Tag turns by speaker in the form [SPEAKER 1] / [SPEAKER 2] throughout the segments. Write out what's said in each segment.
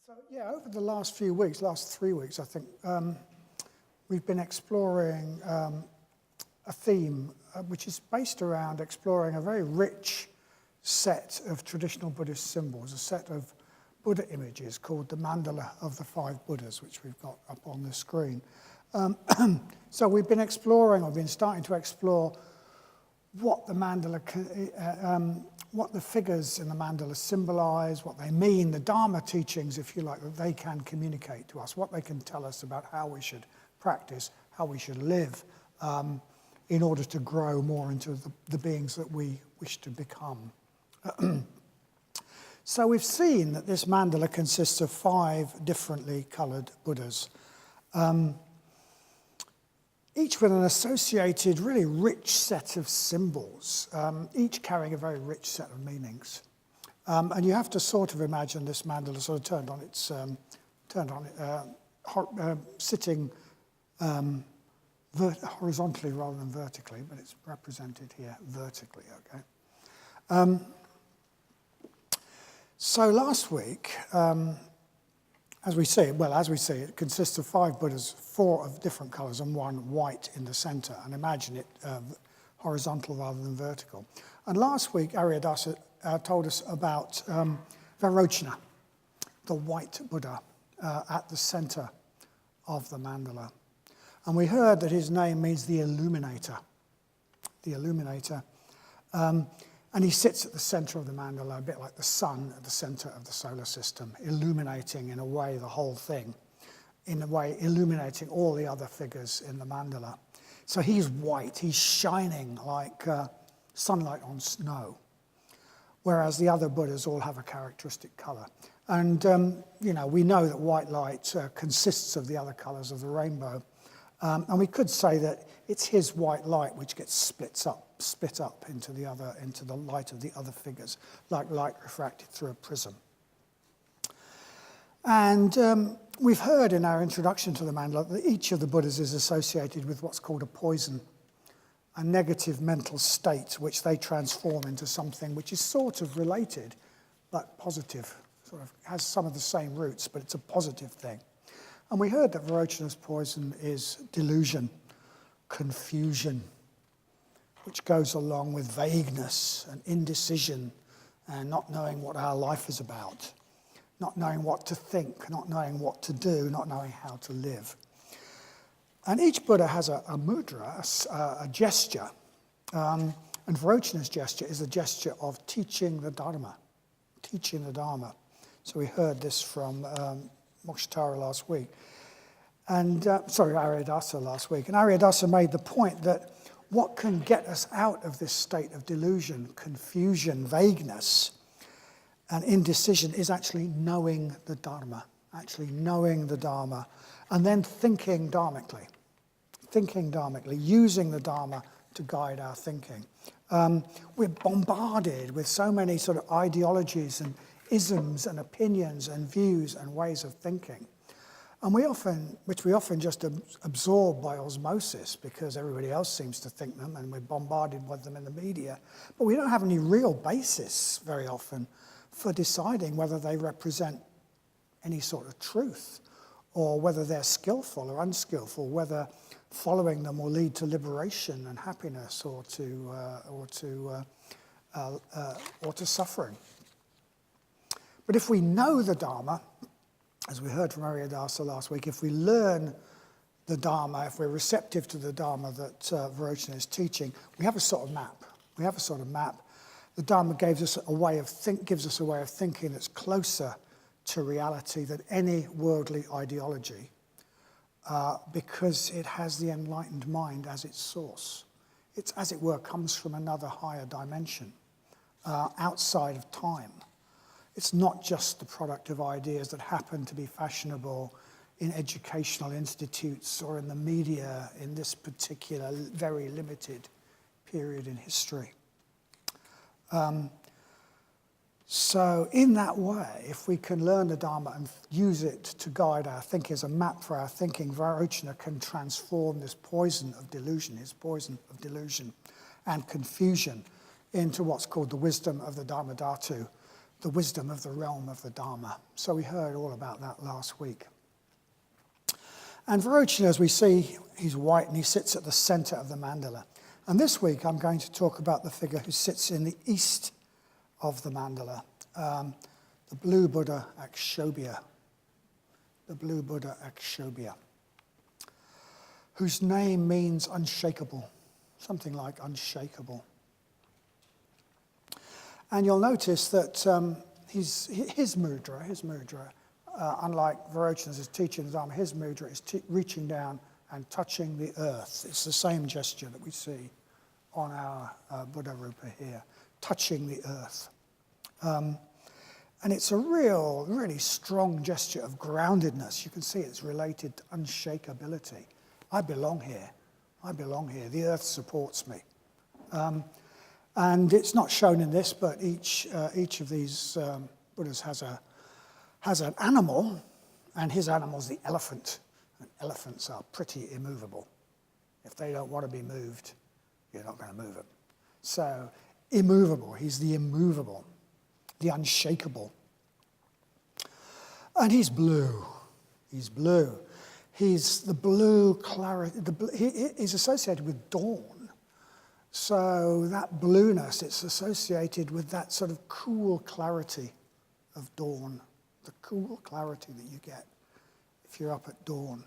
[SPEAKER 1] So yeah, over the last few weeks, last 3 weeks, I think, we've been exploring a theme which is based around exploring a very rich set of traditional Buddhist symbols, a set of Buddha images called the mandala of the 5 Buddhas, which we've got up on the screen. So we've been exploring, or been starting to explore, what the mandala, what the figures in the mandala symbolize, what they mean, the Dharma teachings, if you like, that they can communicate to us, what they can tell us about how we should practice, how we should live, in order to grow more into the beings that we wish to become. So we've seen that this mandala consists of 5 differently coloured Buddhas, each with an associated, really rich set of symbols, each carrying a very rich set of meanings. And you have to sort of imagine this mandala sort of sitting horizontally rather than vertically, but it's represented here vertically, okay? So last week, as we see, it consists of 5 Buddhas, 4 of different colours and 1 white in the centre. And imagine it horizontal rather than vertical. And last week, Aryadasa told us about Vairocana, the white Buddha, at the centre of the mandala. And we heard that his name means the illuminator. The illuminator. And he sits at the centre of the mandala, a bit like the sun at the centre of the solar system, illuminating in a way the whole thing, in a way illuminating all the other figures in the mandala. So he's white, he's shining like sunlight on snow, whereas the other Buddhas all have a characteristic colour. And, we know that white light consists of the other colours of the rainbow. And we could say that it's his white light which gets split up into the light of the other figures, like light refracted through a prism. And we've heard in our introduction to the mandala that each of the Buddhas is associated with what's called a poison, a negative mental state which they transform into something which is sort of related but positive, sort of has some of the same roots, but it's a positive thing. And we heard that Vairocana's poison is delusion, confusion, which goes along with vagueness and indecision and not knowing what our life is about, not knowing what to think, not knowing what to do, not knowing how to live. And each Buddha has a mudra, a gesture, and Vairocana's gesture is a gesture of teaching the Dharma, So we heard this from Mokshitara last week, and Aryadasa last week. And Aryadasa made the point that what can get us out of this state of delusion, confusion, vagueness, and indecision is actually knowing the Dharma, and then thinking dharmically, using the Dharma to guide our thinking. We're bombarded with so many sort of ideologies and isms and opinions and views and ways of thinking. And we often just absorb by osmosis because everybody else seems to think them and we're bombarded with them in the media. But we don't have any real basis very often for deciding whether they represent any sort of truth or whether they're skillful or unskillful, whether following them will lead to liberation and happiness or to suffering. But if we know the Dharma, as we heard from Aryadasa last week, if we learn the Dharma, if we're receptive to the Dharma that Vairocana is teaching, we have a sort of map. The Dharma gives us a way of thinking that's closer to reality than any worldly ideology, because it has the enlightened mind as its source. It's, as it were, comes from another higher dimension, outside of time. It's not just the product of ideas that happen to be fashionable in educational institutes or in the media in this particular very limited period in history. So in that way, if we can learn the Dharma and use it to guide our thinking as a map for our thinking, Vairocana can transform this poison of delusion and confusion into what's called the wisdom of the Dharma Dhatu, the wisdom of the realm of the Dharma. So we heard all about that last week. And Varochana, as we see, he's white and he sits at the center of the mandala. And this week I'm going to talk about the figure who sits in the east of the mandala, the blue Buddha Aksobya. The blue Buddha Aksobya, whose name means unshakable, something like unshakable. And you'll notice that his mudra, unlike Varochana's teaching the Dharma, his mudra is reaching down and touching the earth. It's the same gesture that we see on our Buddha Rupa here, touching the earth. And it's a really strong gesture of groundedness. You can see it's related to unshakability. I belong here. The earth supports me. And it's not shown in this, but each of these Buddhas has an animal, and his animal's the elephant. And elephants are pretty immovable. If they don't want to be moved, you're not going to move them. So, immovable. He's the immovable, the unshakable. And he's blue. He's blue. He's the blue clarity. He's associated with dawn. So that blueness, it's associated with that sort of cool clarity of dawn, the cool clarity that you get if you're up at dawn.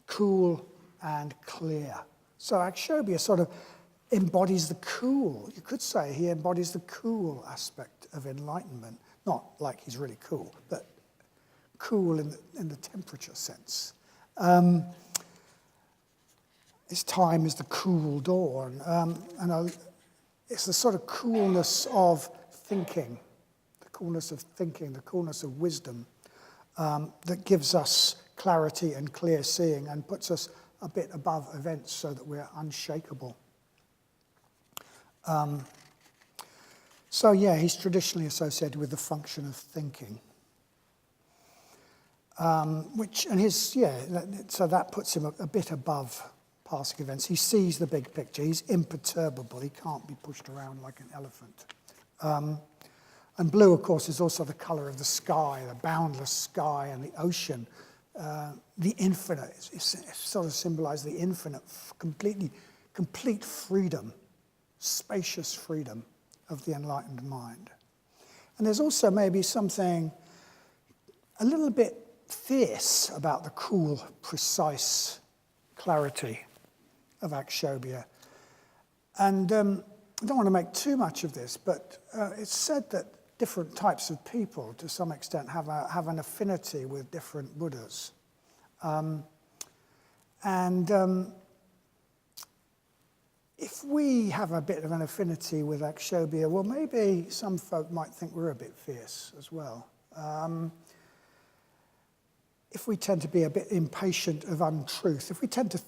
[SPEAKER 1] Cool and clear. So Aksobya sort of embodies the cool. You could say he embodies the cool aspect of enlightenment. Not like he's really cool, but cool in the temperature sense. His time is the cool dawn. And it's the sort of coolness of thinking, the coolness of wisdom that gives us clarity and clear seeing and puts us a bit above events so that we're unshakable. So yeah, he's traditionally associated with the function of thinking. So that puts him a bit above passing events. He sees the big picture. He's imperturbable. He can't be pushed around like an elephant. And blue, of course, is also the color of the sky, the boundless sky and the ocean. The infinite, it sort of symbolizes the infinite, complete freedom, spacious freedom of the enlightened mind. And there's also maybe something a little bit fierce about the cool, precise clarity of Aksobya. And I don't want to make too much of this, but it's said that different types of people, to some extent, have an affinity with different Buddhas. If we have a bit of an affinity with Aksobya, well, maybe some folk might think we're a bit fierce as well. If we tend to be a bit impatient of untruth, if we tend to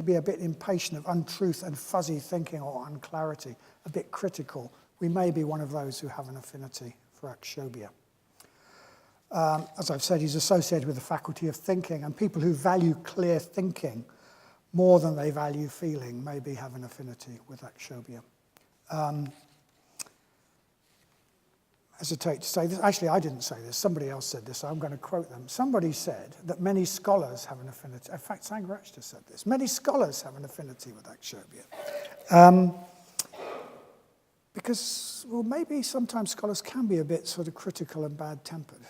[SPEAKER 1] be a bit impatient of untruth and fuzzy thinking or unclarity, a bit critical, we may be one of those who have an affinity for Aksobya. As I've said, he's associated with the faculty of thinking, and people who value clear thinking more than they value feeling maybe have an affinity with Aksobya. Hesitate to say this. Actually, I didn't say this. Somebody else said this, so I'm going to quote them. Somebody said that many scholars have an affinity. In fact, Sangha said this. Many scholars have an affinity with Aksobya. Because, well, maybe sometimes scholars can be a bit sort of critical and bad-tempered.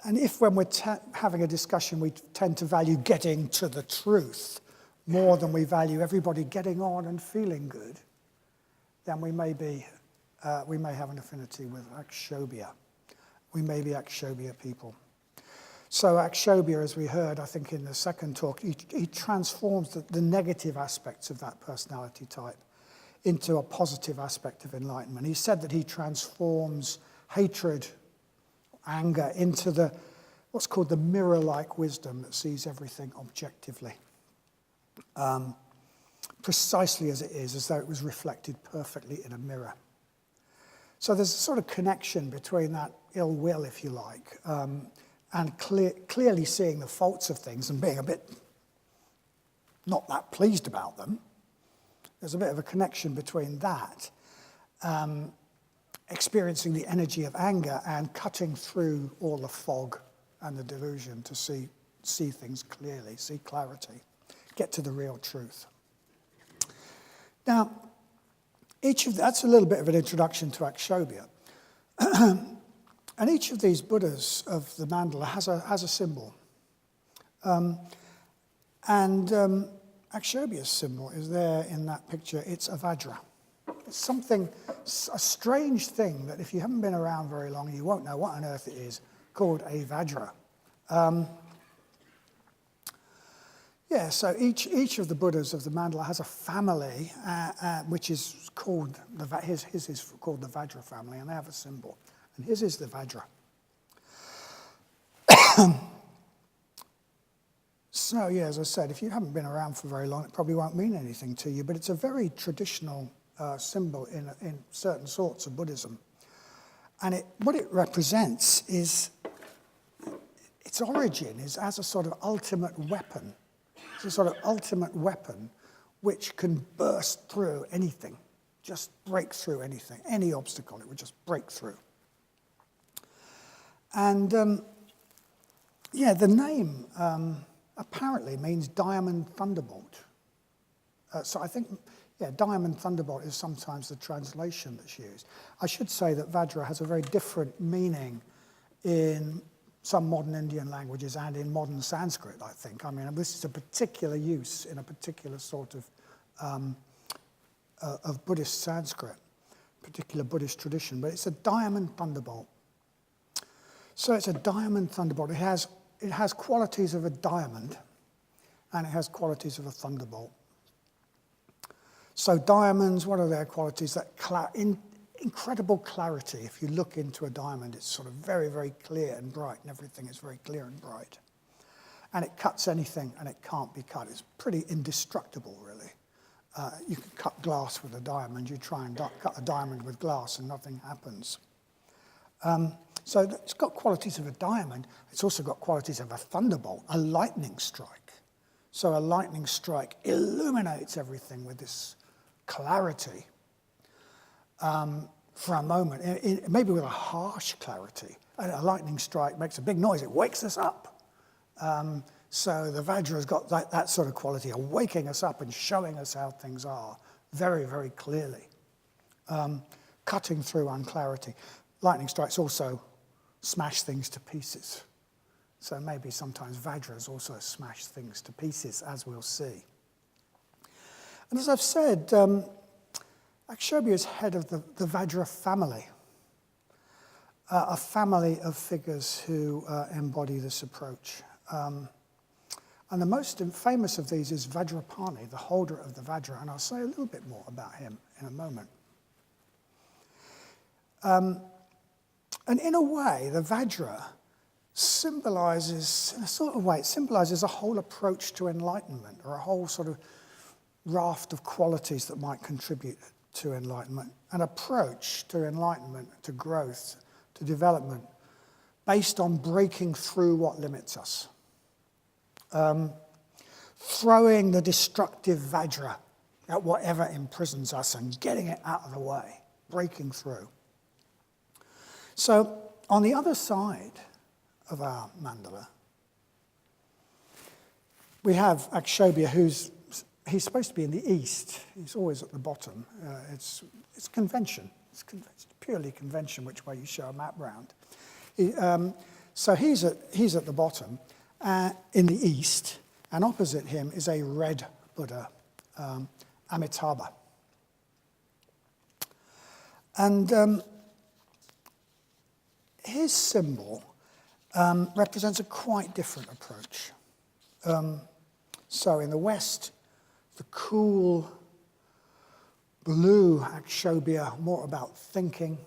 [SPEAKER 1] And if when we're having a discussion we tend to value getting to the truth more than we value everybody getting on and feeling good, then we may have an affinity with Aksobya. We may be Aksobya people. So Aksobya, as we heard, I think in the second talk, he transforms the negative aspects of that personality type into a positive aspect of enlightenment. He said that he transforms hatred, anger into what's called the mirror-like wisdom that sees everything objectively, precisely as it is, as though it was reflected perfectly in a mirror. So there's a sort of connection between that ill will, if you like, and clearly seeing the faults of things and being a bit not that pleased about them, There's a bit of a connection between that, experiencing the energy of anger and cutting through all the fog and the delusion to see things clearly, see clarity, get to the real truth. Now, that's a little bit of an introduction to Aksobya. And each of these Buddhas of the mandala has a symbol. Aksobya's symbol is there in that picture. It's a Vajra. It's a strange thing that if you haven't been around very long, you won't know what on earth it is, called a Vajra. So each of the Buddhas of the mandala has a family, which is called, his is called the Vajra family, and they have a symbol. And his is the Vajra. So, as I said, if you haven't been around for very long, it probably won't mean anything to you, but it's a very traditional symbol in certain sorts of Buddhism. And what it represents is, its origin is as a sort of ultimate weapon. It's a sort of ultimate weapon which can burst through anything, just break through anything, any obstacle, it would just break through. And, the name apparently means diamond thunderbolt. So I think, diamond thunderbolt is sometimes the translation that's used. I should say that Vajra has a very different meaning in some modern Indian languages and in modern Sanskrit, I think. I mean, this is a particular use in a particular sort of Buddhist Sanskrit, particular Buddhist tradition, but it's a diamond thunderbolt. So it's a diamond thunderbolt. It has qualities of a diamond, and it has qualities of a thunderbolt. So diamonds, what are their qualities? That incredible clarity. If you look into a diamond, it's sort of very, very clear and bright, and everything is very clear and bright. And it cuts anything, and it can't be cut. It's pretty indestructible, really. You can cut glass with a diamond. You try and cut a diamond with glass, and nothing happens. So it's got qualities of a diamond. It's also got qualities of a thunderbolt, a lightning strike. So a lightning strike illuminates everything with this clarity for a moment, maybe with a harsh clarity. And a lightning strike makes a big noise. It wakes us up. So the Vajra has got that sort of quality of waking us up and showing us how things are very, very clearly, cutting through unclarity. Lightning strikes also smash things to pieces. So maybe sometimes Vajras also smash things to pieces, as we'll see. And as I've said, Aksobya is head of the Vajra family, a family of figures who embody this approach. And the most famous of these is Vajrapani, the holder of the Vajra, and I'll say a little bit more about him in a moment. And in a way, the Vajra symbolizes, in a sort of way, it symbolizes a whole approach to enlightenment, or a whole sort of raft of qualities that might contribute to enlightenment. An approach to enlightenment, to growth, to development, based on breaking through what limits us. Throwing the destructive Vajra at whatever imprisons us and getting it out of the way, breaking through. So, on the other side of our mandala, we have Aksobya, he's supposed to be in the east. He's always at the bottom. It's convention. It's purely convention which way you show a map round. So he's at the bottom in the east, and opposite him is a red Buddha, Amitabha. And his symbol represents a quite different approach. So in the west, the cool blue Aksobya, more about thinking.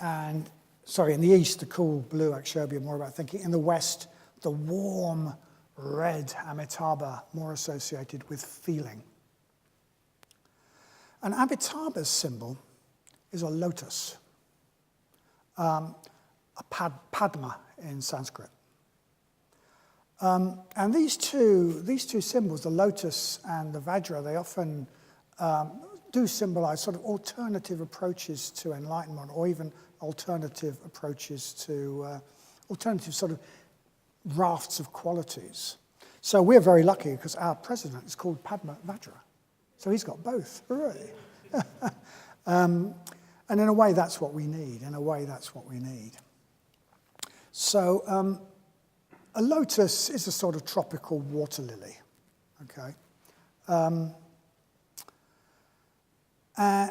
[SPEAKER 1] In the east, the cool blue Aksobya, more about thinking. In the west, the warm red Amitabha, more associated with feeling. And Amitabha's symbol is a lotus. A Padma in Sanskrit. And these two symbols, the lotus and the Vajra, they often do symbolize sort of alternative approaches to enlightenment, or even alternative approaches to, alternative sort of rafts of qualities. So we're very lucky because our president is called Padma Vajra. So he's got both, hooray. And in a way, that's what we need. So a lotus is a sort of tropical water lily, okay?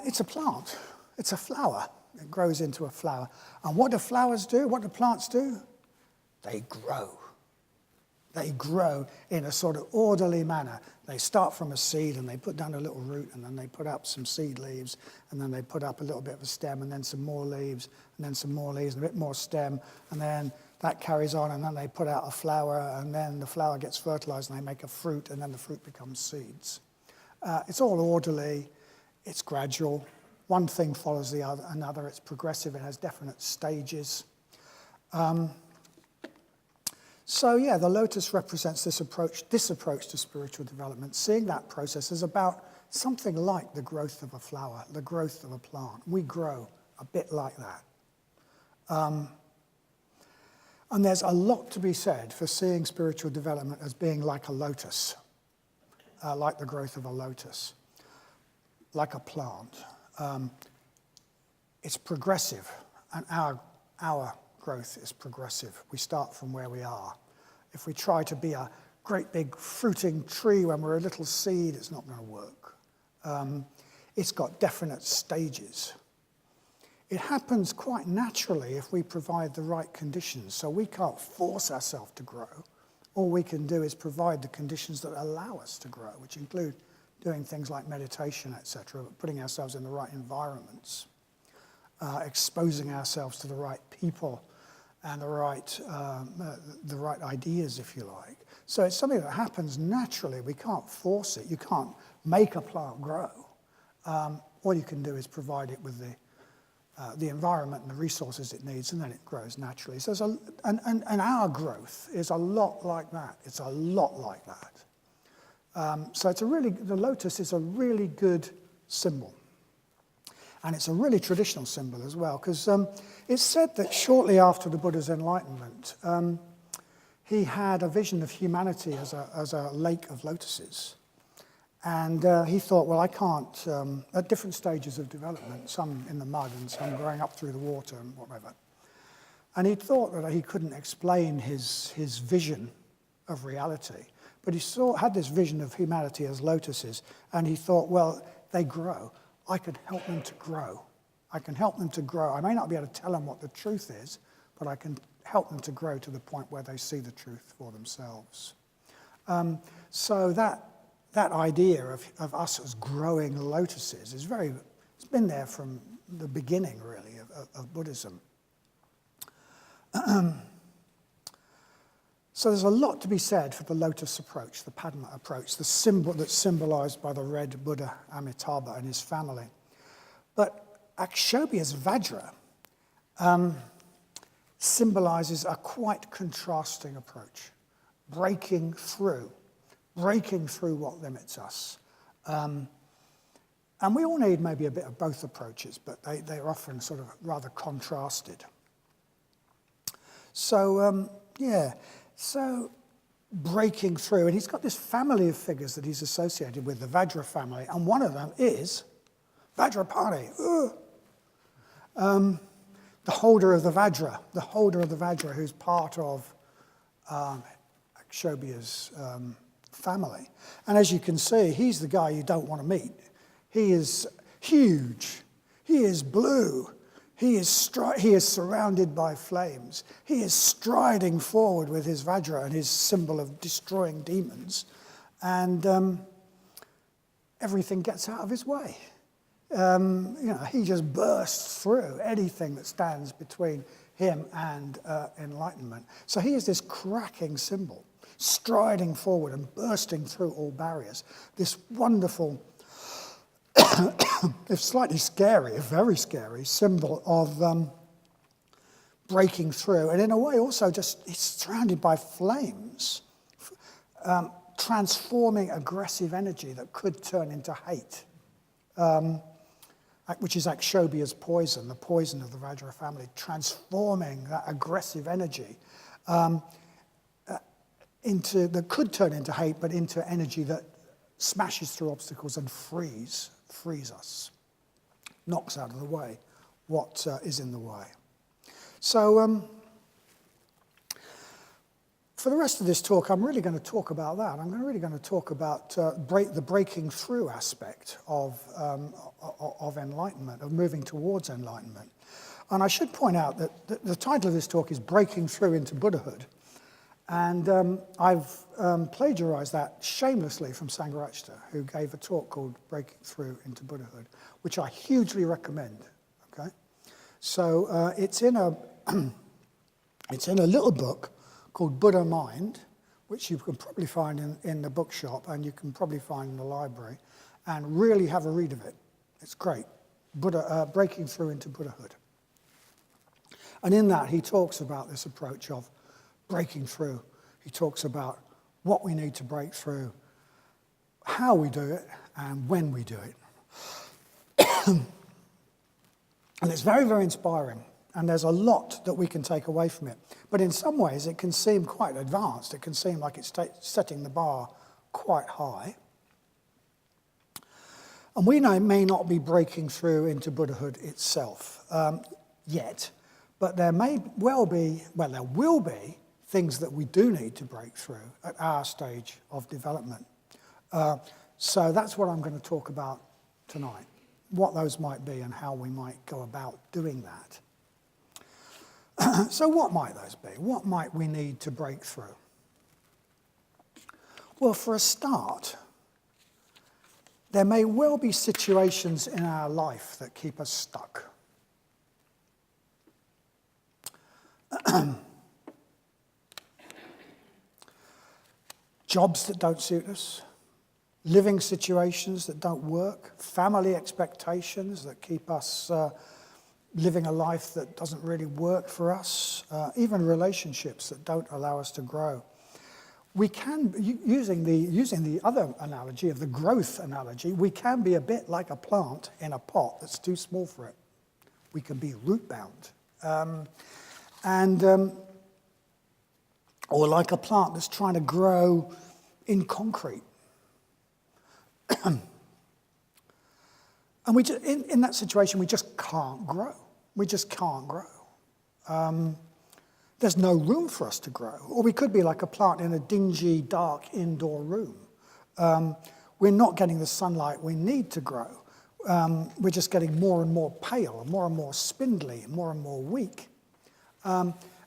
[SPEAKER 1] It's a plant. It's a flower. It grows into a flower. And what do flowers do? What do plants do? They grow. They grow in a sort of orderly manner. They start from a seed and they put down a little root, and then they put up some seed leaves, and then they put up a little bit of a stem, and then some more leaves, and then some more leaves, and a bit more stem, and then that carries on, and then they put out a flower, and then the flower gets fertilized, and they make a fruit, and then the fruit becomes seeds. It's all orderly. It's gradual. One thing follows the other, another. It's progressive. It has definite stages. So yeah, the lotus represents this approach to spiritual development, seeing that process as about something like the growth of a flower, the growth of a plant. We grow a bit like that. And there's a lot to be said for seeing spiritual development as being like a lotus, like the growth of a lotus, like a plant. It's progressive, and our growth is progressive. We start from where we are. If we try to be a great big fruiting tree when we're a little seed, it's not going to work. It's got definite stages. It happens quite naturally if we provide the right conditions. So we can't force ourselves to grow. All we can do is provide the conditions that allow us to grow, which include doing things like meditation, etc., putting ourselves in the right environments, exposing ourselves to the right people and the right ideas, if you like. So it's something that happens naturally. We can't force it. You can't make a plant grow. All you can do is provide it with the environment and the resources it needs, and then it grows naturally. So and our growth is a lot like that. It's a lot like that. So the lotus is a really good symbol. And it's a really traditional symbol as well, because it's said that shortly after the Buddha's enlightenment, he had a vision of humanity as a lake of lotuses. And he thought, well, I can't, at different stages of development, some in the mud and some growing up through the water and whatever. And he thought that he couldn't explain his vision of reality. But he had this vision of humanity as lotuses, and he thought, well, they grow. I could help them to grow. I can help them to grow. I may not be able to tell them what the truth is, but I can help them to grow to the point where they see the truth for themselves. So that idea of us as growing lotuses it's been there from the beginning, really, of Buddhism. So there's a lot to be said for the lotus approach, the Padma approach, the symbol that's symbolized by the red Buddha Amitabha and his family. But Aksobya's Vajra symbolizes a quite contrasting approach, breaking through what limits us. And we all need maybe a bit of both approaches, but they're often sort of rather contrasted. So, So breaking through, and he's got this family of figures that he's associated with, the Vajra family, and one of them is Vajrapani, the holder of the Vajra, who's part of Aksobya's family. And as you can see, he's the guy you don't want to meet. He is huge. He is blue. He is surrounded by flames. He is striding forward with his Vajra and his symbol of destroying demons. And everything gets out of his way. He just bursts through anything that stands between him and enlightenment. So he is this cracking symbol, striding forward and bursting through all barriers. This wonderful, if slightly scary, very scary symbol of breaking through. And in a way also he's surrounded by flames, transforming aggressive energy that could turn into hate which is Aksobya's poison, the poison of the Vajra family, transforming that aggressive energy that could turn into hate, but into energy that smashes through obstacles and frees us, knocks out of the way what is in the way. So for the rest of this talk, I'm really going to talk about that. I'm really going to talk about the breaking through aspect of enlightenment, of moving towards enlightenment. And I should point out that the title of this talk is Breaking Through into Buddhahood. And I've plagiarized that shamelessly from Sangharajta, who gave a talk called Breaking Through into Buddhahood, which I hugely recommend. Okay, so it's in a little book called Buddha Mind, which you can probably find in the bookshop, and you can probably find in the library, and really have a read of it. It's great. Breaking Through into Buddhahood. And in that, he talks about this approach of breaking through. He talks about what we need to break through, how we do it, and when we do it. And it's very, very inspiring. And there's a lot that we can take away from it. But in some ways, it can seem quite advanced. It can seem like it's setting the bar quite high. And we may not be breaking through into Buddhahood itself yet. But there will be things that we do need to break through at our stage of development. So that's what I'm going to talk about tonight, what those might be and how we might go about doing that. So what might those be? What might we need to break through? Well, for a start, there may well be situations in our life that keep us stuck. Jobs that don't suit us, living situations that don't work, family expectations that keep us living a life that doesn't really work for us, even relationships that don't allow us to grow. We can, using the other analogy of the growth analogy, we can be a bit like a plant in a pot that's too small for it. We can be root bound. Or like a plant that's trying to grow in concrete. And in that situation, we just can't grow. We just can't grow. There's no room for us to grow. Or we could be like a plant in a dingy, dark indoor room. We're not getting the sunlight we need to grow. We're just getting more and more pale, and more spindly, and more weak.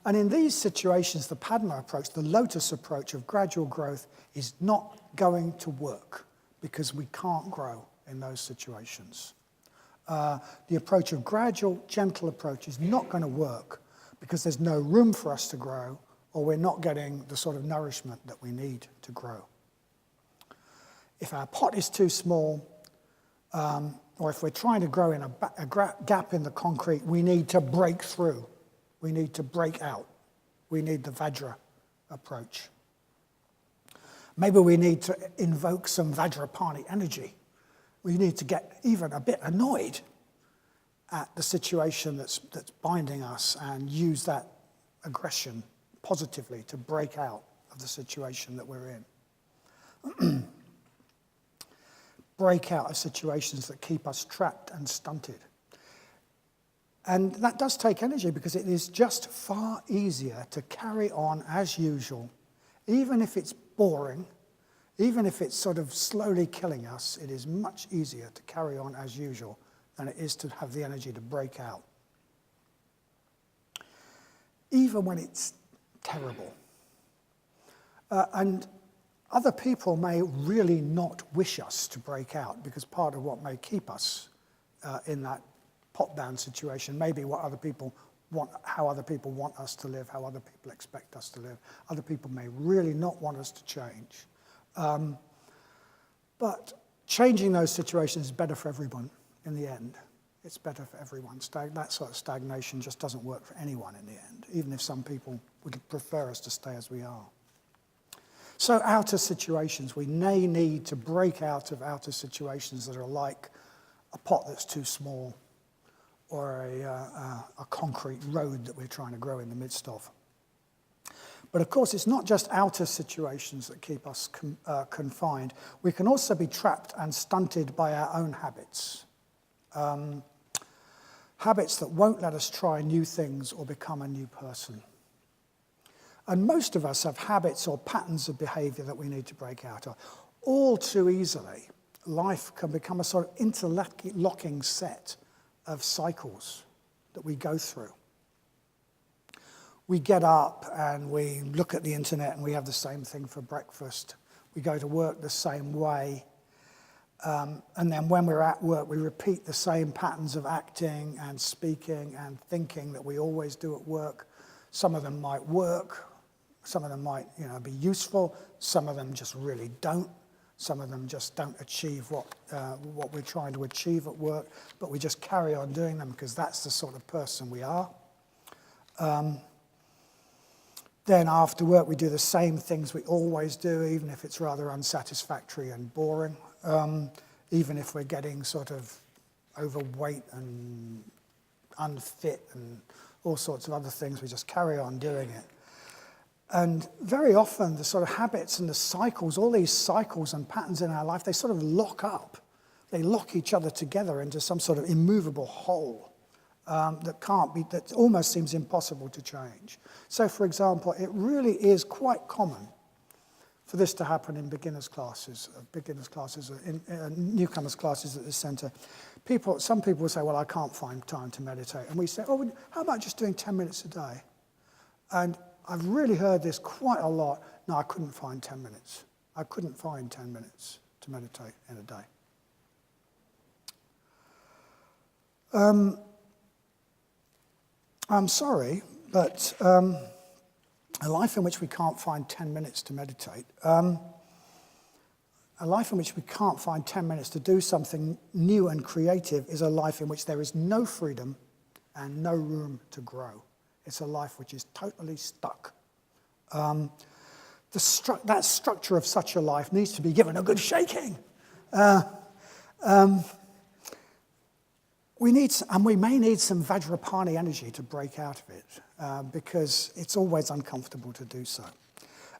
[SPEAKER 1] And in these situations, the Padma approach, the lotus approach of gradual growth, is not going to work because we can't grow in those situations. The approach of gradual, gentle approach is not going to work because there's no room for us to grow, or we're not getting the sort of nourishment that we need to grow. If our pot is too small, or if we're trying to grow in a gap in the concrete, we need to break through. We need to break out. We need the Vajra approach. Maybe we need to invoke some Vajrapani energy. We need to get even a bit annoyed at the situation that's binding us and use that aggression positively to break out of the situation that we're in. Break out of situations that keep us trapped and stunted. And that does take energy because it is just far easier to carry on as usual, even if it's boring, even if it's sort of slowly killing us. It is much easier to carry on as usual than it is to have the energy to break out. Even when it's terrible. And other people may really not wish us to break out, because part of what may keep us in that pot-bound situation may be what other people want, how other people want us to live, how other people expect us to live. Other people may really not want us to change. But changing those situations is better for everyone in the end. It's better for everyone. That sort of stagnation just doesn't work for anyone in the end, even if some people would prefer us to stay as we are. So outer situations, we may need to break out of outer situations that are like a pot that's too small, or a concrete road that we're trying to grow in the midst of. But of course, it's not just outer situations that keep us confined. We can also be trapped and stunted by our own habits. Habits that won't let us try new things or become a new person. And most of us have habits or patterns of behavior that we need to break out of. All too easily, life can become a sort of interlocking set of cycles that we go through. We get up and we look at the internet and we have the same thing for breakfast. We go to work the same way. And then when we're at work, we repeat the same patterns of acting and speaking and thinking that we always do at work. Some of them might work. Some of them might, be useful. Some of them just really don't. Some of them just don't achieve what we're trying to achieve at work, but we just carry on doing them because that's the sort of person we are. Then after work, we do the same things we always do, even if it's rather unsatisfactory and boring, even if we're getting sort of overweight and unfit and all sorts of other things, we just carry on doing it. And very often, the sort of habits and the cycles, all these cycles and patterns in our life, they sort of lock up. They lock each other together into some sort of immovable whole that almost seems impossible to change. So, for example, it really is quite common for this to happen in beginners' classes, in newcomers' classes at this centre. Some people will say, well, I can't find time to meditate. And we say, oh, how about just doing 10 minutes a day? And I've really heard this quite a lot. No, I couldn't find 10 minutes. I couldn't find 10 minutes to meditate in a day. I'm sorry, but a life in which we can't find 10 minutes to meditate, a life in which we can't find 10 minutes to do something new and creative is a life in which there is no freedom and no room to grow. It's a life which is totally stuck. That structure of such a life needs to be given a good shaking. We may need some Vajrapani energy to break out of it, because it's always uncomfortable to do so.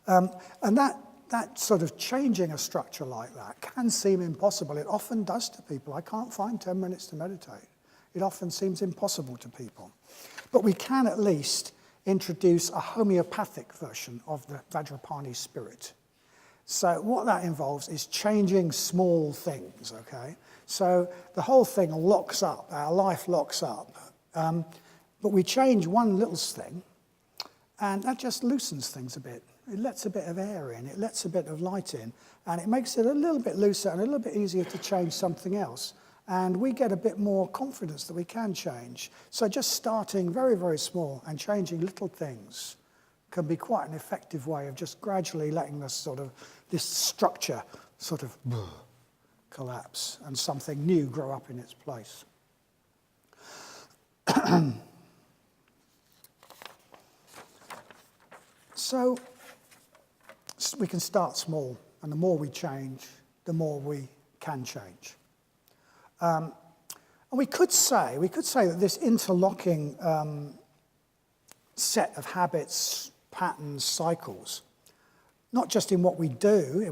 [SPEAKER 1] And that sort of changing a structure like that can seem impossible. It often does to people. I can't find 10 minutes to meditate. It often seems impossible to people. But we can at least introduce a homeopathic version of the Vajrapani spirit. So what that involves is changing small things, okay? So the whole thing locks up, our life locks up. But we change one little thing, and that just loosens things a bit. It lets a bit of air in, it lets a bit of light in, and it makes it a little bit looser and a little bit easier to change something else. And we get a bit more confidence that we can change. So just starting very, very small and changing little things can be quite an effective way of just gradually letting this structure sort of collapse and something new grow up in its place. So we can start small, and the more we change, the more we can change. And we could say that this interlocking set of habits, patterns, cycles, not just in what we do,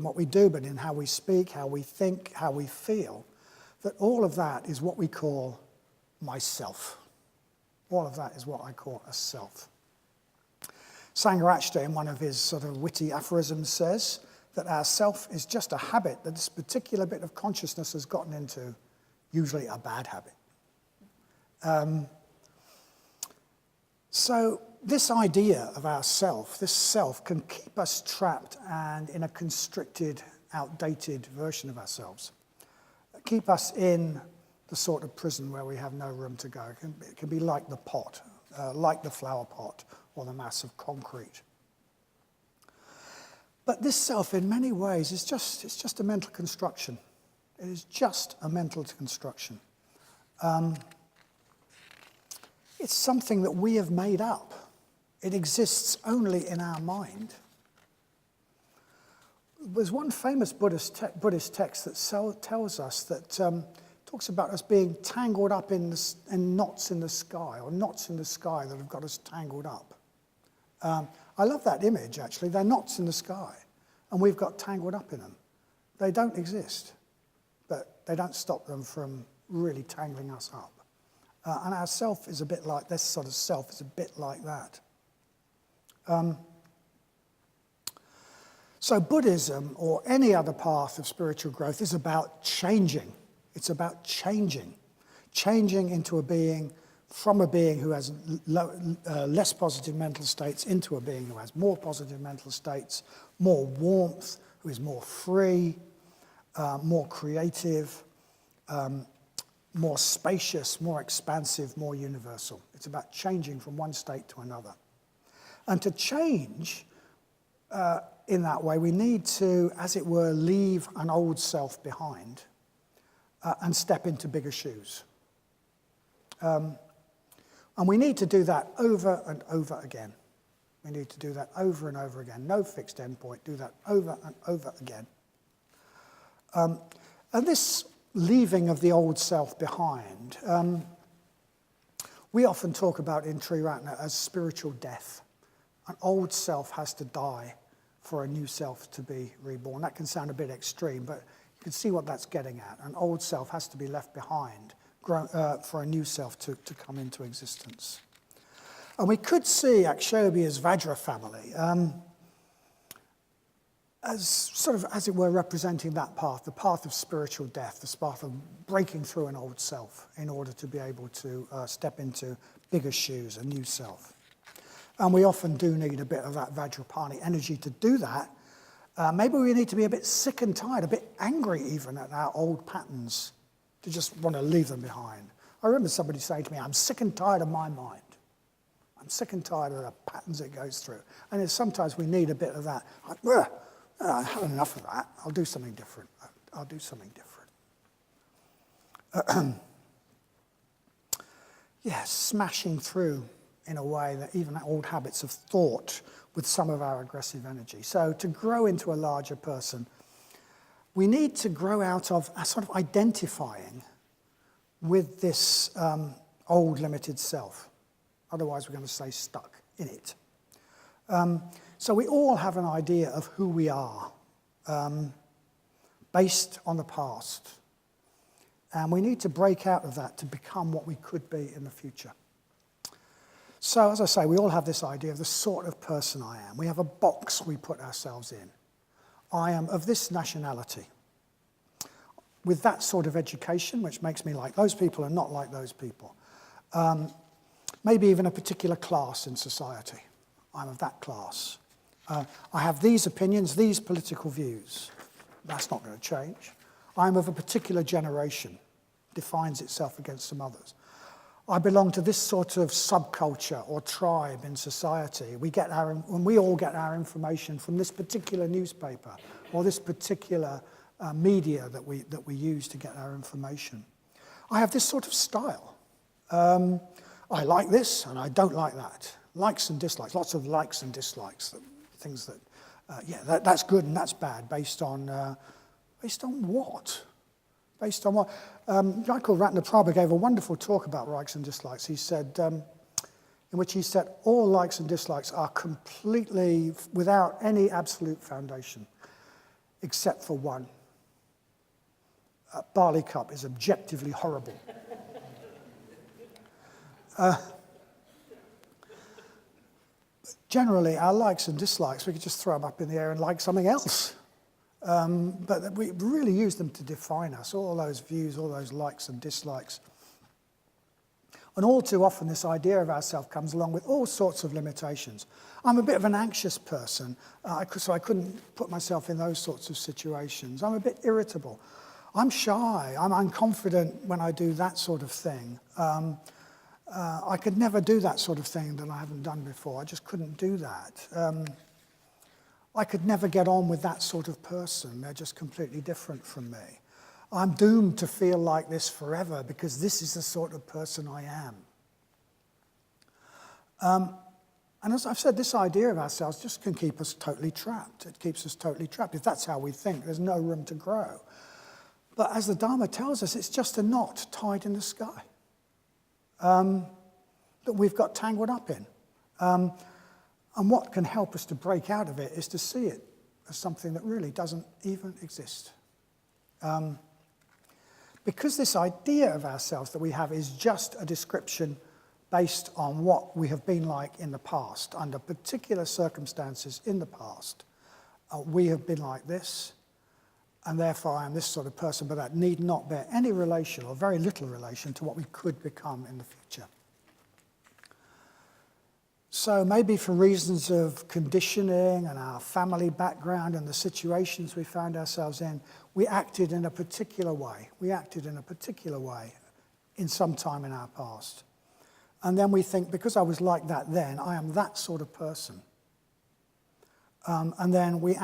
[SPEAKER 1] but in how we speak, how we think, how we feel, that all of that is what we call myself. All of that is what I call a self. Sangha in one of his sort of witty aphorisms says that our self is just a habit that this particular bit of consciousness has gotten into, usually a bad habit. So this idea of ourself, this self, can keep us trapped and in a constricted, outdated version of ourselves. Keep us in the sort of prison where we have no room to go. It can be like the pot, like the flower pot or the mass of concrete. But this self, in many ways, it's just a mental construction. It is just a mental construction. It's something that we have made up. It exists only in our mind. There's one famous Buddhist text that tells us that talks about us being tangled up in knots in the sky, or knots in the sky that have got us tangled up. I love that image, actually. They're knots in the sky, and we've got tangled up in them. They don't exist, but they don't stop them from really tangling us up. And our self is a bit like, this sort of self is a bit like that. So Buddhism, or any other path of spiritual growth, is about changing. It's about changing into a being, from a being who has less positive mental states into a being who has more positive mental states, more warmth, who is more free, more creative, more spacious, more expansive, more universal. It's about changing from one state to another. And to change in that way, we need to, as it were, leave an old self behind and step into bigger shoes. And we need to do that over and over again. We need to do that over and over again. No fixed end point. Do that over and over again. And this leaving of the old self behind, we often talk about in Triratna as spiritual death. An old self has to die for a new self to be reborn. That can sound a bit extreme, but you can see what that's getting at. An old self has to be left behind for a new self to come into existence. And we could see Aksobya's Vajra family as sort of, as it were, representing that path, the path of spiritual death, the path of breaking through an old self in order to be able to step into bigger shoes, a new self. And we often do need a bit of that Vajrapani energy to do that. Maybe we need to be a bit sick and tired, a bit angry even at our old patterns, to just want to leave them behind. I remember somebody saying to me, I'm sick and tired of my mind. I'm sick and tired of the patterns it goes through. And sometimes we need a bit of that. Like, I've had enough of that. I'll do something different. I'll do something different. Yes, smashing through in a way that even old habits of thought with some of our aggressive energy. So to grow into a larger person, we need to grow out of a sort of identifying with this old limited self. Otherwise, we're going to stay stuck in it. So we all have an idea of who we are based on the past. And we need to break out of that to become what we could be in the future. So, as I say, we all have this idea of the sort of person I am. We have a box we put ourselves in. I am of this nationality, with that sort of education, which makes me like those people and not like those people. Maybe even a particular class in society. I'm of that class. I have these opinions, these political views. That's not going to change. I'm of a particular generation, defines itself against some others. I belong to this sort of subculture or tribe in society. When we all get our information from this particular newspaper or this particular media that we use to get our information. I have this sort of style. I like this and I don't like that. Likes and dislikes, lots of likes and dislikes, things that, that's good and that's bad, based on what? Based on what? A guy called Ratna Prabha gave a wonderful talk about likes and dislikes. He said, in which he said, all likes and dislikes are completely without any absolute foundation, except for one. A barley cup is objectively horrible. Generally, our likes and dislikes, we could just throw them up in the air and like something else. But we really use them to define us, all those views, all those likes and dislikes. And all too often, this idea of ourself comes along with all sorts of limitations. I'm a bit of an anxious person, so I couldn't put myself in those sorts of situations. I'm a bit irritable. I'm shy. I'm unconfident when I do that sort of thing. I could never do that sort of thing that I haven't done before. I just couldn't do that. I could never get on with that sort of person. They're just completely different from me. I'm doomed to feel like this forever because this is the sort of person I am. And as I've said, this idea of ourselves just can keep us totally trapped. It keeps us totally trapped. If that's how we think, there's no room to grow. But as the Dharma tells us, it's just a knot tied in the sky that we've got tangled up in. And what can help us to break out of it is to see it as something that really doesn't even exist. Because this idea of ourselves that we have is just a description based on what we have been like in the past, under particular circumstances in the past. We have been like this, and therefore I am this sort of person, but that need not bear any relation or very little relation to what we could become in the future. So maybe for reasons of conditioning and our family background and the situations we found ourselves in, we acted in a particular way. We acted in a particular way in some time in our past. And then we think, because I was like that then, I am that sort of person. And then we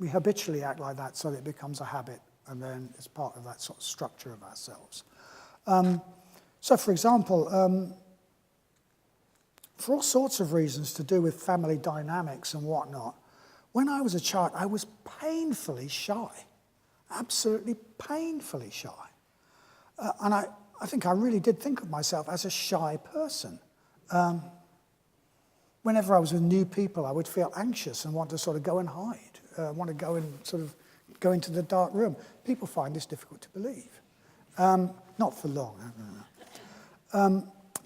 [SPEAKER 1] habitually act like that so that it becomes a habit, and then it's part of that sort of structure of ourselves. So for example, for all sorts of reasons to do with family dynamics and whatnot, when I was a child, I was painfully shy, absolutely painfully shy. And I think I really did think of myself as a shy person. Whenever I was with new people, I would feel anxious and want to sort of go and hide, want to go and sort of go into the dark room. People find this difficult to believe. Not for long.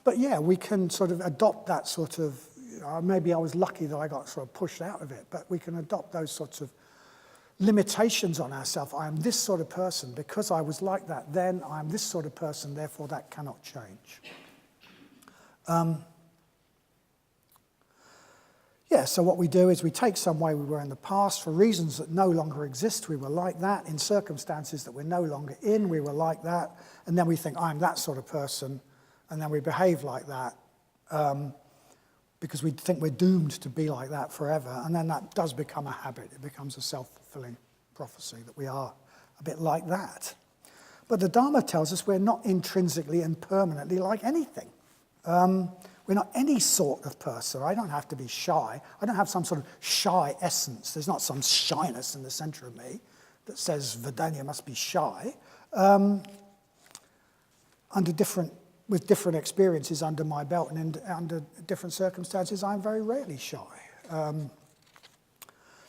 [SPEAKER 1] But yeah, we can sort of adopt that sort of, maybe I was lucky that I got sort of pushed out of it, but we can adopt those sorts of limitations on ourselves. I am this sort of person because I was like that then. I am this sort of person, therefore that cannot change. Yeah, so what we do is we take some way we were in the past for reasons that no longer exist. We were like that. In circumstances that we're no longer in, we were like that. And then we think, I'm that sort of person. And then we behave like that because we think we're doomed to be like that forever. And then that does become a habit. It becomes a self-fulfilling prophecy that we are a bit like that. But the Dharma tells us we're not intrinsically and permanently like anything. We're not any sort of person. I don't have to be shy. I don't have some sort of shy essence. There's not some shyness in the center of me that says Vadanya must be shy. With different experiences under my belt and under different circumstances, I'm very rarely shy.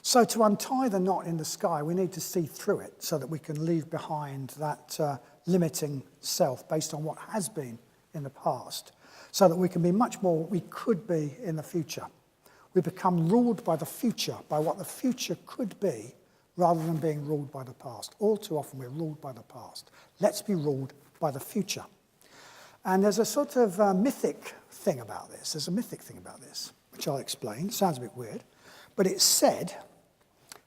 [SPEAKER 1] So to untie the knot in the sky, we need to see through it so that we can leave behind that limiting self based on what has been in the past, so that we can be much more what we could be in the future. We become ruled by the future, by what the future could be, rather than being ruled by the past. All too often we're ruled by the past. Let's be ruled by the future. And there's a sort of mythic thing about this. There's a mythic thing about this, which I'll explain. It sounds a bit weird. But it's said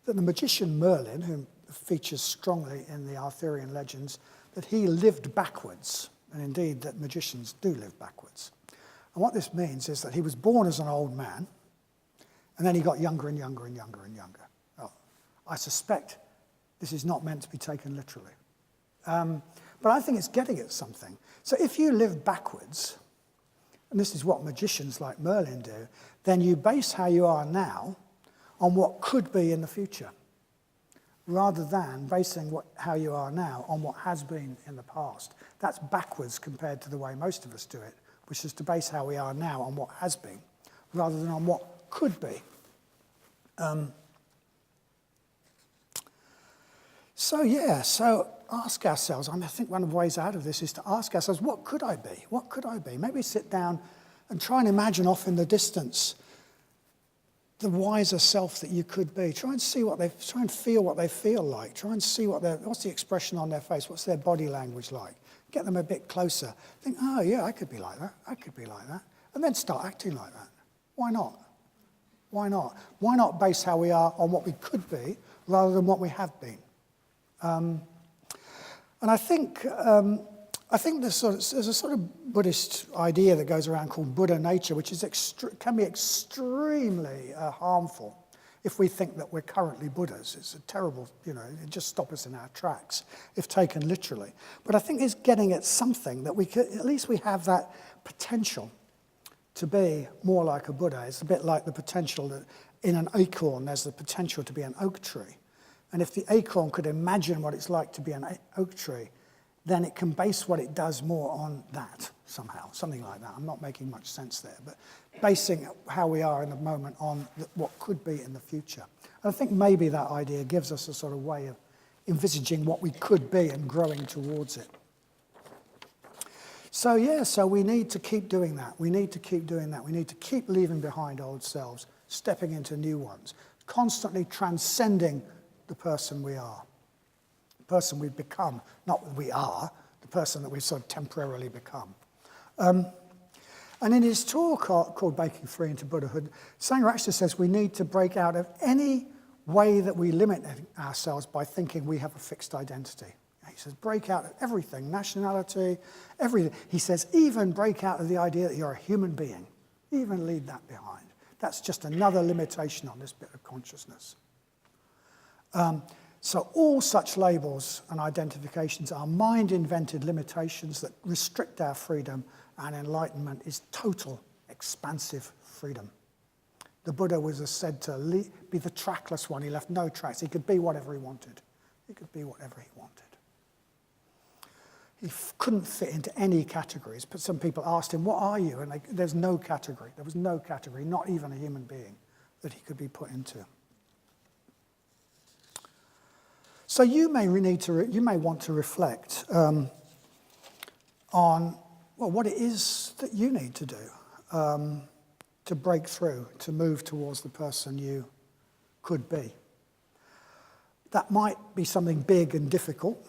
[SPEAKER 1] that the magician Merlin, who features strongly in the Arthurian legends, that he lived backwards. And indeed, that magicians do live backwards. And what this means is that he was born as an old man, and then he got younger and younger and younger and younger. Well, I suspect this is not meant to be taken literally. But I think it's getting at something. So if you live backwards, and this is what magicians like Merlin do, then you base how you are now on what could be in the future, rather than basing how you are now on what has been in the past. That's backwards compared to the way most of us do it, which is to base how we are now on what has been, rather than on what could be. So ask ourselves, I think one of the ways out of this is to ask ourselves, what could I be? What could I be? Maybe sit down and try and imagine off in the distance the wiser self that you could be. Try and feel what they feel like. Try and see what's the expression on their face, what's their body language like. Get them a bit closer. Think, oh yeah, I could be like that. I could be like that. And then start acting like that. Why not? Why not? Why not base how we are on what we could be rather than what we have been? And I think there's a sort of Buddhist idea that goes around called Buddha nature, which can be extremely harmful if we think that we're currently Buddhas. It's a terrible, it just stops us in our tracks if taken literally. But I think it's getting at something that at least we have that potential to be more like a Buddha. It's a bit like the potential that in an acorn there's the potential to be an oak tree. And if the acorn could imagine what it's like to be an oak tree, then it can base what it does more on that somehow, something like that. I'm not making much sense there, but basing how we are in the moment on what could be in the future. And I think maybe that idea gives us a sort of way of envisaging what we could be and growing towards it. So we need to keep doing that. We need to keep doing that. We need to keep leaving behind old selves, stepping into new ones, constantly transcending the person we are, the person we've become, not that we are, the person that we've sort of temporarily become. And in his talk called Breaking Free into Buddhahood, Sangha actually says we need to break out of any way that we limit ourselves by thinking we have a fixed identity. He says break out of everything, nationality, everything. He says even break out of the idea that you're a human being. Even leave that behind. That's just another limitation on this bit of consciousness. So all such labels and identifications are mind-invented limitations that restrict our freedom, and enlightenment is total, expansive freedom. The Buddha was said to be the trackless one. He left no tracks. He could be whatever he wanted. He could be whatever he wanted. He couldn't fit into any categories, but some people asked him, what are you? And there's no category. There was no category, not even a human being, that he could be put into. So you may want to reflect on what it is that you need to do to break through, to move towards the person you could be. That might be something big and difficult,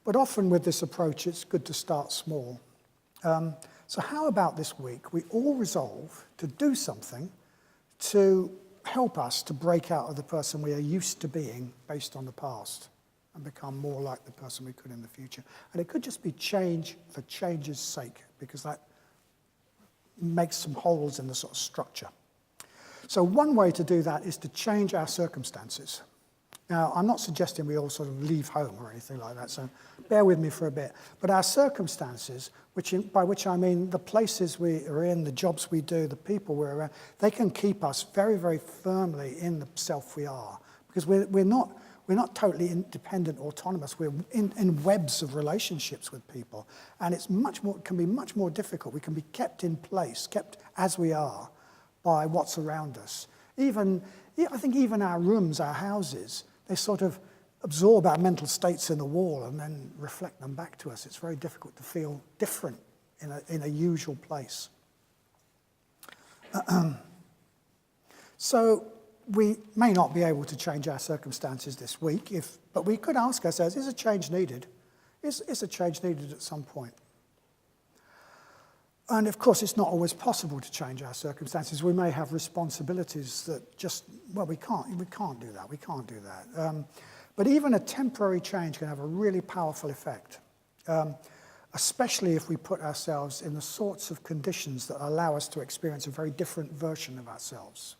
[SPEAKER 1] but often with this approach, it's good to start small. So how about this week we all resolve to do something to help us to break out of the person we are used to being based on the past and become more like the person we could in the future. And it could just be change for change's sake, because that makes some holes in the sort of structure. So one way to do that is to change our circumstances. Now, I'm not suggesting we all sort of leave home or anything like that, so bear with me for a bit. But our circumstances, by which I mean the places we are in, the jobs we do, the people we're around, they can keep us very, very firmly in the self we are. Because we're not totally independent, autonomous. We're in webs of relationships with people. And it can be much more difficult. We can be kept in place, kept as we are by what's around us. I think even our rooms, our houses, they sort of absorb our mental states in the wall and then reflect them back to us. It's very difficult to feel different in a usual place. So we may not be able to change our circumstances this week, but we could ask ourselves, is a change needed? Is a change needed at some point? And of course, it's not always possible to change our circumstances. We may have responsibilities that we can't do that. But even a temporary change can have a really powerful effect, especially if we put ourselves in the sorts of conditions that allow us to experience a very different version of ourselves.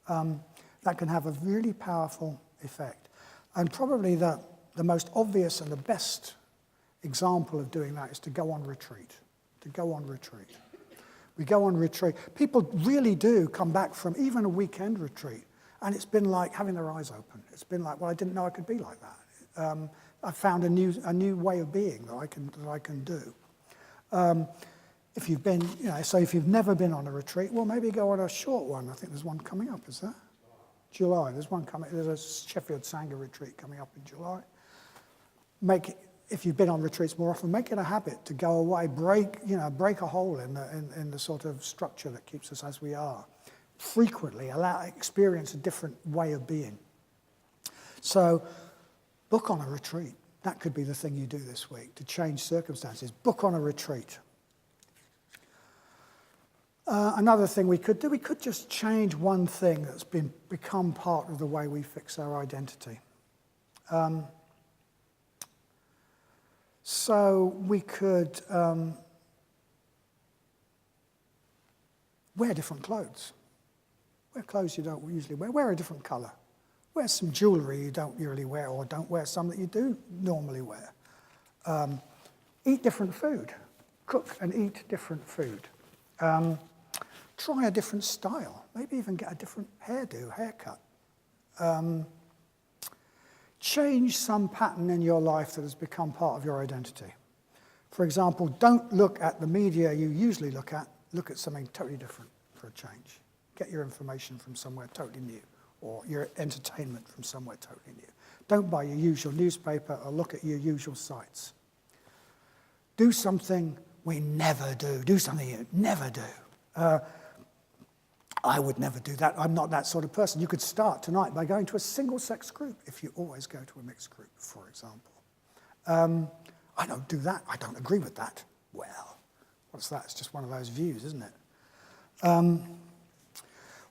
[SPEAKER 1] That can have a really powerful effect. And probably the most obvious and the best example of doing that is to go on retreat. We go on retreat. People really do come back from even a weekend retreat, and it's been like having their eyes open. It's been like, well, I didn't know I could be like that. I found a new way of being that I can do. If you've never been on a retreat, well, maybe go on a short one. I think there's one coming up, is there? July. There's one coming. There's a Sheffield Sangha retreat coming up in July. If you've been on retreats more often, make it a habit to go away, break a hole in the sort of structure that keeps us as we are. Frequently, experience a different way of being. So, book on a retreat. That could be the thing you do this week to change circumstances. Book on a retreat. Another thing we could do, we could just change one thing that's become part of the way we fix our identity. So we could wear different clothes. Wear clothes you don't usually wear. Wear a different colour. Wear some jewellery you don't usually wear, or don't wear some that you do normally wear. Eat different food. Cook and eat different food. Try a different style. Maybe even get a different haircut. change some pattern in your life that has become part of your identity. For example, don't look at the media you usually look at something totally different for a change. Get your information from somewhere totally new, or your entertainment from somewhere totally new. Don't buy your usual newspaper or look at your usual sites. Do something we never do. Do something you never do. I would never do that. I'm not that sort of person. You could start tonight by going to a single-sex group if you always go to a mixed group, for example. I don't do that. I don't agree with that. Well, what's that? It's just one of those views, isn't it? Well,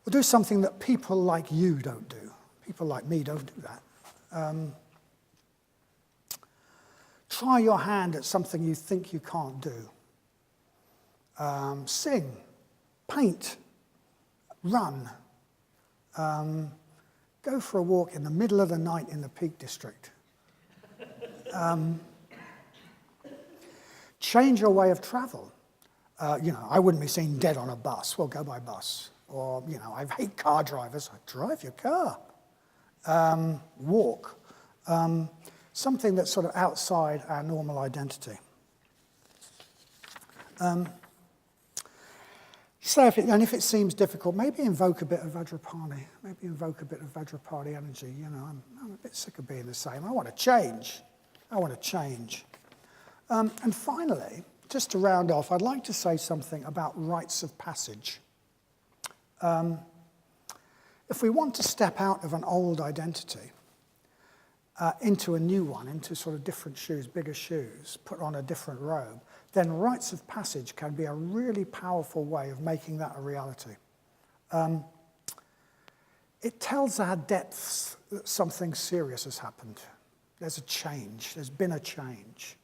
[SPEAKER 1] do something that people like you don't do. People like me don't do that. Try your hand at something you think you can't do. Sing, paint, run, go for a walk in the middle of the night in the Peak District. Change your way of travel. I wouldn't be seen dead on a bus. Well, go by bus. Or, I hate car drivers. I drive your car. Walk. Something that's sort of outside our normal identity. So if it seems difficult, maybe invoke a bit of Vajrapani. Maybe invoke a bit of Vajrapani energy. I'm a bit sick of being the same. I want to change. And finally, just to round off, I'd like to say something about rites of passage. If we want to step out of an old identity into a new one, into sort of different shoes, bigger shoes, put on a different robe, then rites of passage can be a really powerful way of making that a reality. It tells our depths that something serious has happened. There's a change. There's been a change.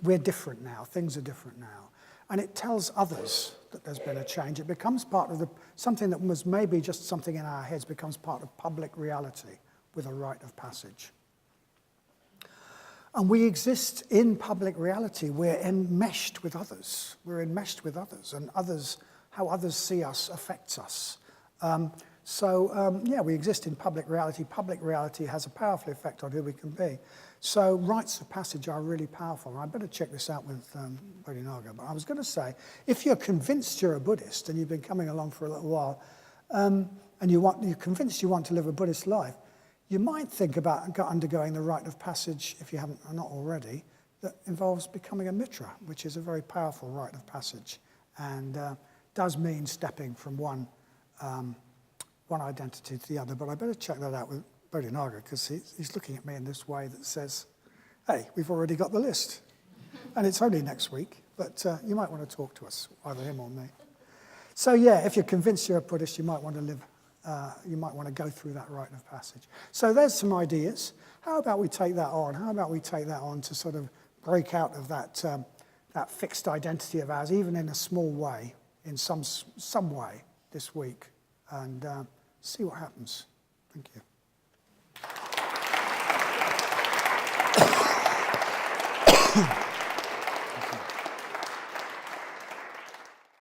[SPEAKER 1] We're different now. Things are different now. And it tells others that there's been a change. It becomes part of something that was maybe just something in our heads becomes part of public reality with a rite of passage. And we exist in public reality. We're enmeshed with others. We're enmeshed with others, and how others see us affects us. We exist in public reality. Public reality has a powerful effect on who we can be. So rites of passage are really powerful. I better check this out with Vadanya. But I was going to say, if you're convinced you're a Buddhist and you've been coming along for a little while, and you're convinced you want to live a Buddhist life, you might think about undergoing the rite of passage, if you haven't or not already, that involves becoming a mitra, which is a very powerful rite of passage, and does mean stepping from one identity to the other. But I better check that out with Vadanya, because he's looking at me in this way that says, hey, we've already got the list. And it's only next week, but you might want to talk to us, either him or me. So if you're convinced you're a Buddhist, you might want to go through that rite of passage. So there's some ideas. How about we take that on? How about we take that on to sort of break out of that fixed identity of ours, even in a small way, in some way this week, and see what happens. Thank you.